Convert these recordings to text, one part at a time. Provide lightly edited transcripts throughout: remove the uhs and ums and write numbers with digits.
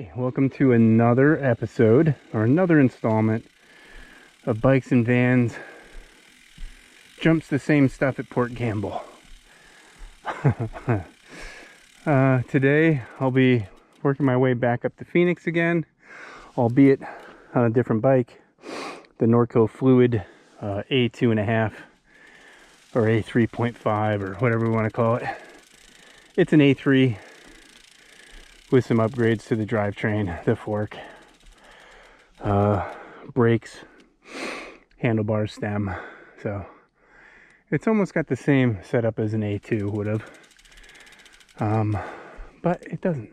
Hey, welcome to another episode or another installment of Bikes and Vans Jumps the Same Stuff at Port Gamble. Today I'll be working my way back up to Phoenix again, albeit on a different bike, the Norco Fluid A2.5 or A3.5 or whatever we want to call it. It's an A3 with some upgrades to the drivetrain, the fork, brakes, handlebar stem. So it's almost got the same setup as an A2 would have, but it doesn't.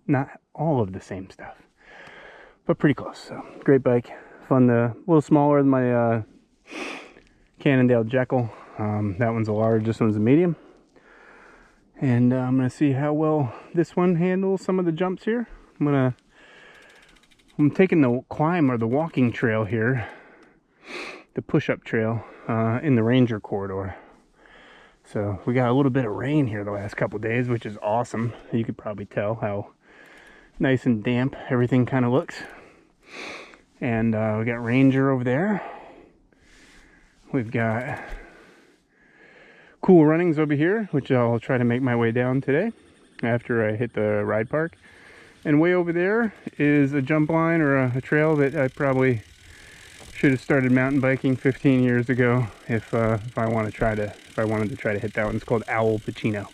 Not all of the same stuff, but pretty close. So great bike, fun. A little smaller than my Cannondale Jekyll. That one's a large, this one's a medium. And I'm going to see how well this one handles some of the jumps here. I'm taking the climb or the walking trail here, the push-up trail in the Ranger corridor. So we got a little bit of rain here the last couple days, which is awesome. You could probably tell how nice and damp everything kind of looks. And we got Ranger over there. We've got Cool Runnings over here, which I'll try to make my way down today after I hit the ride park. And way over there is a jump line or a trail that I probably should have started mountain biking 15 years ago if I wanted to try to hit that one. It's called Owl Pacino.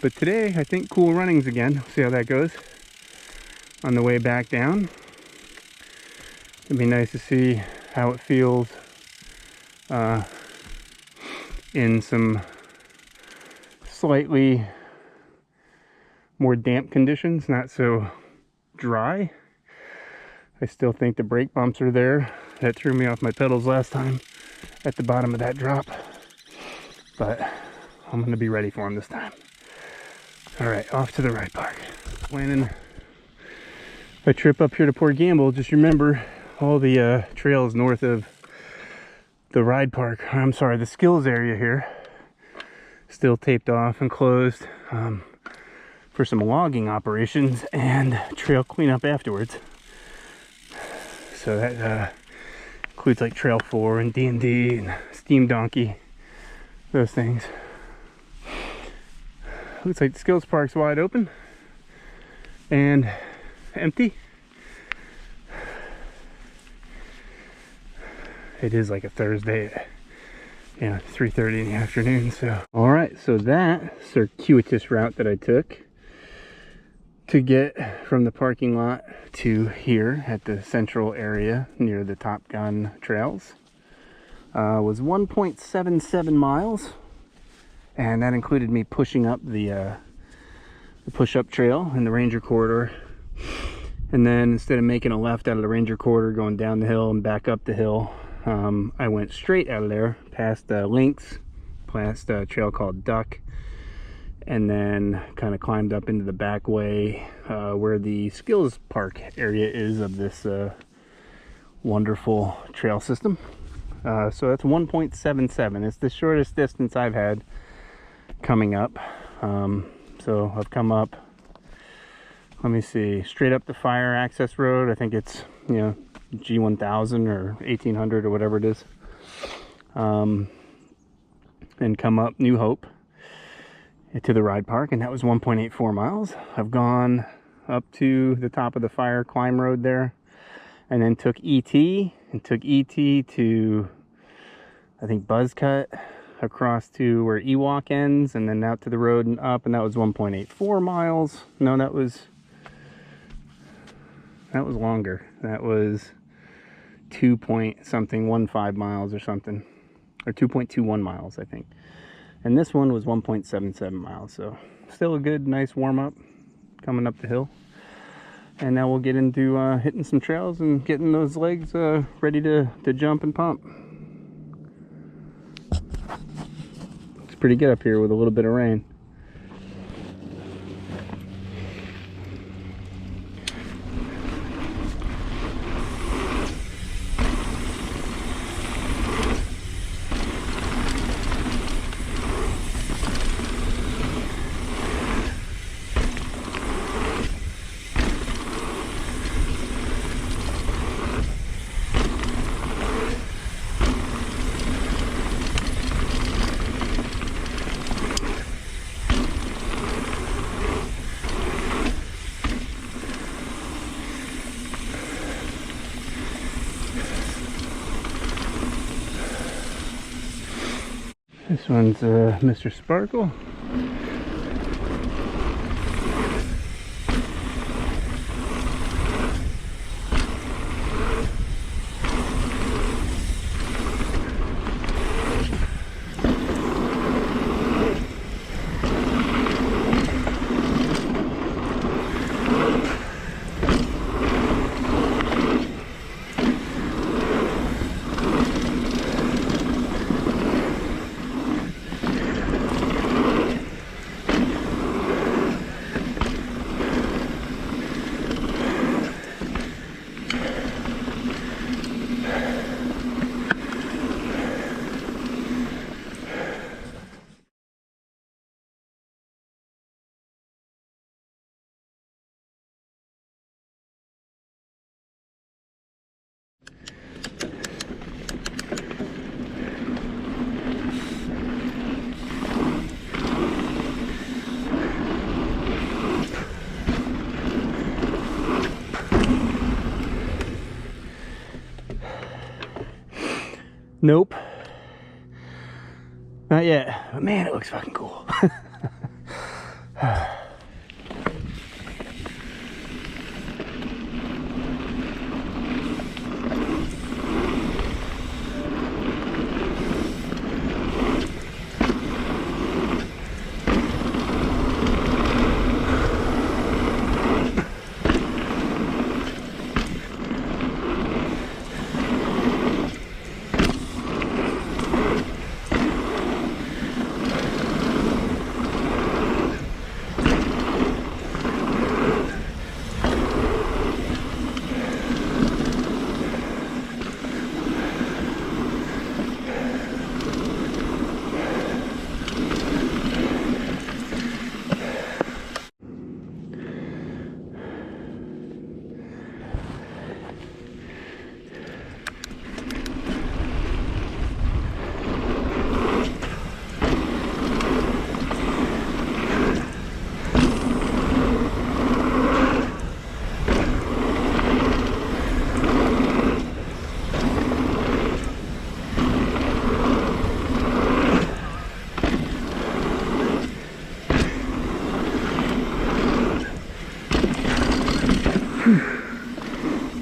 But today I think Cool Runnings again. See how that goes on the way back down. It'd be nice to see how it feels in some slightly more damp conditions, not so dry. I still think the brake bumps are there. That threw me off my pedals last time at the bottom of that drop, but I'm going to be ready for them this time. All right, off to the ride park. Planning a trip up here to Port Gamble. Just remember all the trails north of the ride park, I'm sorry, the skills area here, still taped off and closed for some logging operations and trail cleanup afterwards. So that includes like Trail 4 and D&D and Steam Donkey, those things. Looks like the skills park's wide open and empty. It is like a Thursday at 3:30 in the afternoon. So all right, so that circuitous route that I took to get from the parking lot to here at the central area near the Top Gun trails was 1.77 miles, and that included me pushing up the push-up trail in the Ranger corridor, and then instead of making a left out of the Ranger corridor going down the hill and back up the hill, I went straight out of there past Lynx, past a trail called Duck, and then kind of climbed up into the back way where the skills park area is of this wonderful trail system. So that's 1.77. It's the shortest distance I've had coming up. So I've come up, let me see, straight up the Fire Access Road. I think it's, G1000 or 1800 or whatever it is, and come up New Hope to the ride park, and that was 1.84 miles. I've gone up to the top of the Fire Climb Road there, and then took ET to, I think, Buzzcut, across to where Ewok ends, and then out to the road and up, and that was 1.84 miles. No, that was longer. That was 2.15 miles or something, or 2.21 miles, I think. And this one was 1.77 miles. So still a good, nice warm up coming up the hill. And now we'll get into hitting some trails and getting those legs ready to jump and pump. It's pretty good up here with a little bit of rain. This one's Mr. Sparkle. Nope. Not yet. But man, it looks fucking cool.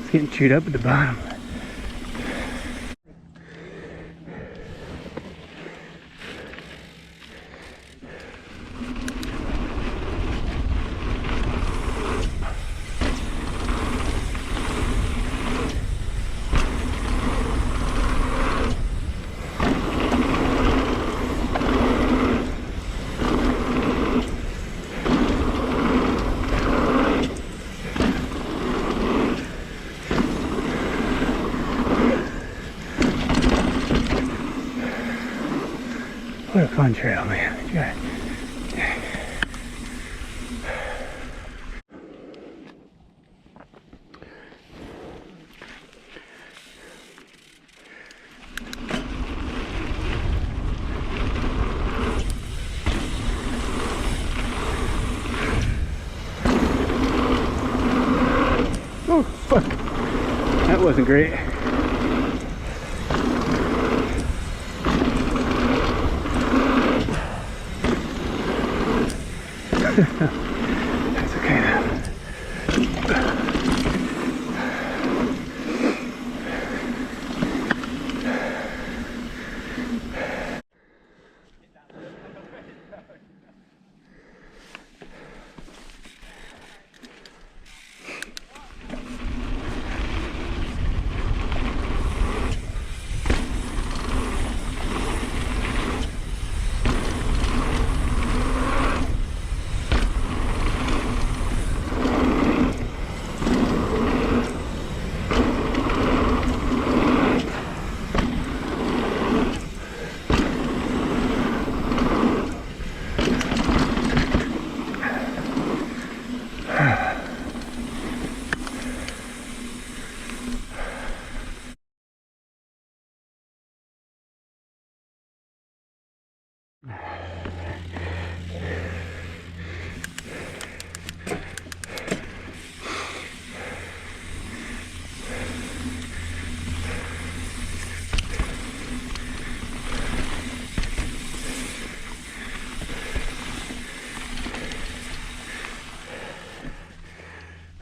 It's getting chewed up at the bottom. What a fun trail, man. God. Oh, fuck. That wasn't great. That's okay now.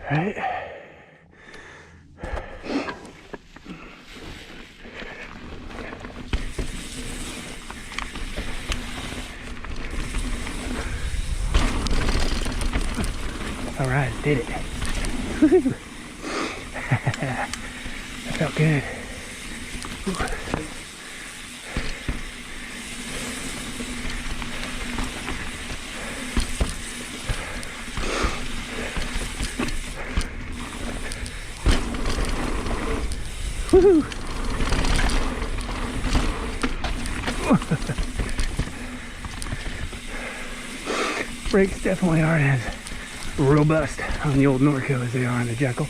Right? All right, did it. Woo-hoo. That felt good. Woo-hoo. Brakes definitely aren't as robust on the old Norco as they are on the Jekyll.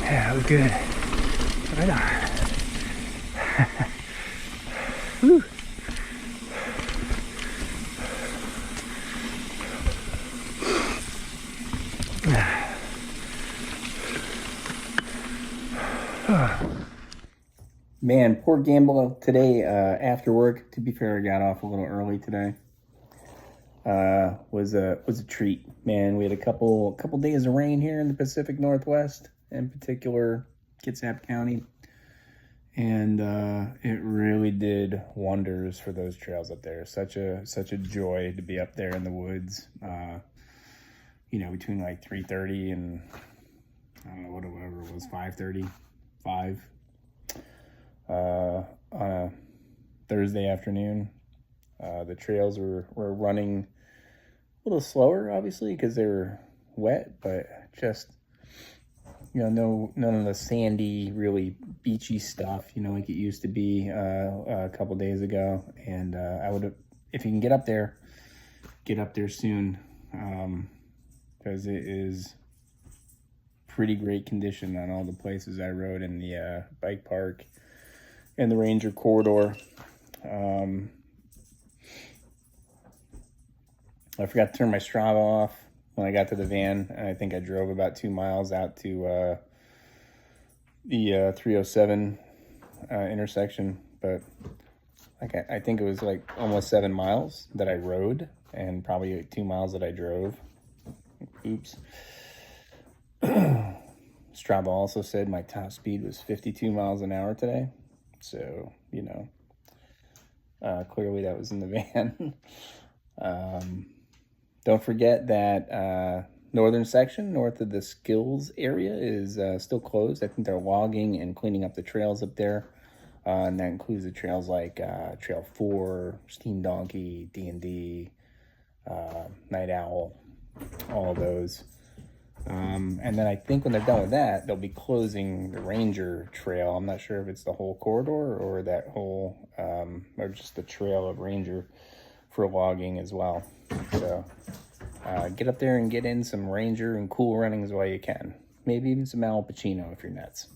Yeah, that was good. Right on. Woo. Man, poor gamble today after work. To be fair, I got off a little early today. Was a treat, man. We had a couple days of rain here in the Pacific Northwest, in particular Kitsap County, and it really did wonders for those trails up there. Such a joy to be up there in the woods. You know, between like 3:30 and I don't know whatever it was, 5:30, 5 on a Thursday afternoon. The trails were running a little slower, obviously, because they were wet, but just, you know, none of the sandy, really beachy stuff, you know, like it used to be a couple days ago. And I would, if you can get up there soon, because it is pretty great condition on all the places I rode in the bike park and the Ranger corridor. I forgot to turn my Strava off when I got to the van, and I think I drove about 2 miles out to the 307 intersection, but like I think it was like almost 7 miles that I rode and probably like 2 miles that I drove. Oops. Strava also said my top speed was 52 miles an hour today, so you know, clearly that was in the van. Don't forget that northern section north of the Skills area is still closed. I think they're logging and cleaning up the trails up there, and that includes the trails like Trail 4, Steam Donkey, D&D, Night Owl, all of those. And then I think when they're done with that, they'll be closing the Ranger Trail. I'm not sure if it's the whole corridor or that whole, or just the trail of Ranger for logging as well. So get up there and get in some Ranger and cool runnings while you can. Maybe even some Al Pacino if you're nuts.